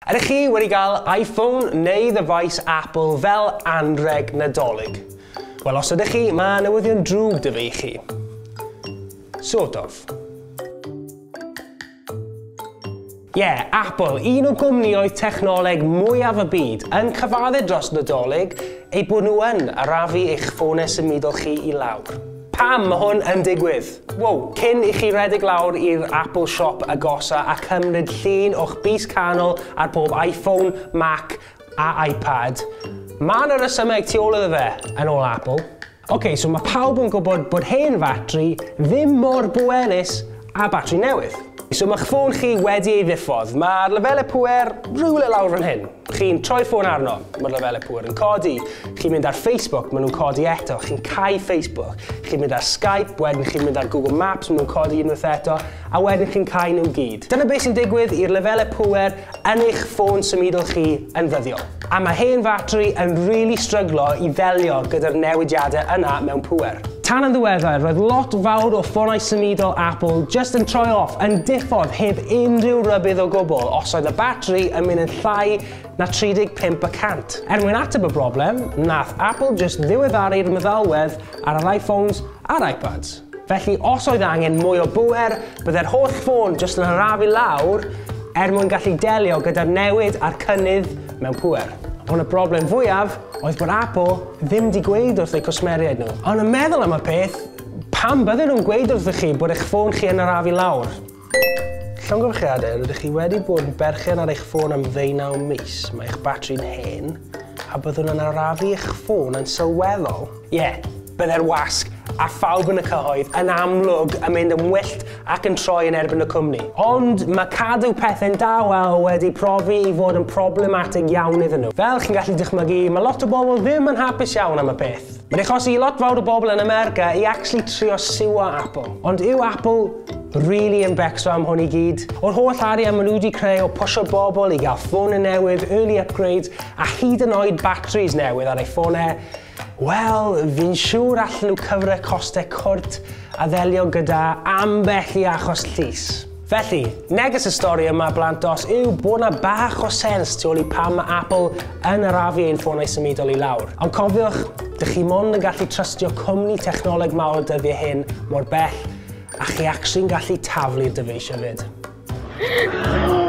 Ydych chi wedi cael iPhone neu ddyfais Apple fel anrheg nadolig? Wel, os ydych chi, mae newyddion drwg dy fi i chi. Sort of. Apple, un o gwmnioedd technoleg mwyaf y byd, yn cyfaddu dros nadolig ei bod nhw yn arafu eich ffonau symudol chi i lawr. Pam mae hwn yn digwydd? Cyn i chi redeg lawr i'r Apple Shop agosa a cymryd llun o'ch bus canol ar pob iPhone, Mac a iPad, mae yna resymeg tu ôl iddo fe yn ôl Apple. So mae pawb yn gwybod bod hen batri ddim mor bwerus a batri newydd. So mae'ch ffôn chi wedi ei ddiffodd. Mae'r lefelau pŵer rhywle lawr fan hyn. Chi'n troi ffôn arno, mae'r lefelau pŵer yn codi. Chi'n mynd ar Facebook, maen nhw'n codi eto. Chi'n cau Facebook. Chi'n mynd ar Skype, wedyn chi'n mynd ar Google Maps, maen nhw'n codi unwaith eto, a wedyn chi'n cau nhw gyd. Dyna beth sy'n digwydd i'r lefelau pŵer yn eich ffôn symudol chi yn ddyddiol. A mae hen batri yn rili stryglo i ddelio gyda'r newidiadau yna mewn pŵer. Tan yn ddiweddar, roedd lot fawr o ffonau symudol Apple just yn troi off, yn diffodd heb unrhyw rybydd o gwbl os oedd y batri yn mynd yn llai na 35%. Mwyn ateb y broblem, nath Apple just ddiweddaru'r meddalwedd ar yr iPhones a'r iPads. Felly, os oedd angen mwy o bŵer, byddai'r holl ffôn just yn arafu lawr mwyn gallu delio gyda'r newid a'r cynnydd mewn pŵer. Ond y broblem fwyaf oedd bod Apple ddim wedi gweud wrth eu cwsmeriaid nhw. Ond yn meddwl am y peth, pam bydden nhw'n gweud wrthych chi bod eich ffôn chi yn arafu lawr? Llongyfarchiadau, rydych chi wedi bod yn berchen ar eich ffôn am 19 mis, mae eich batri'n hen, a byddwn yn arafu eich ffôn yn sylweddol. Byddai'r wasg a phawb yn y cyhoedd yn amlwg yn mynd yn wyllt ac yn troi yn erbyn y cwmni. Ond mae cadw pethau'n dawel wedi profi i fod yn problematig iawn iddyn nhw. Fel chi'n gallu dychmygu, mae lot o bobl ddim yn hapus iawn am y peth. Mae'n achosi i lot fawr o bobl yn America i actually trio siwa Apple. Ond yw Apple really yn becso am hwn i gyd? O'r holl arian maen nhw wedi creu o pwysio bobl i gael ffôn newydd, early upgrades, a hyd yn oed batteries newydd ar eu ffônau, wel, fi'n siŵr allan nhw cyfrau costau cwrt a ddelio gyda ambell i achos llys. Felly, neges y stori yma blantos yw bod yna bach o sens tu ôl i pam mae Apple yn arafu ein ffônau symudol i lawr. Ond cofiwch, dych chi mond yn gallu trystio cwmni technoleg mawr dyddiau hyn mor bell, a chi actually'n gallu taflu'r dyfeisio fyd.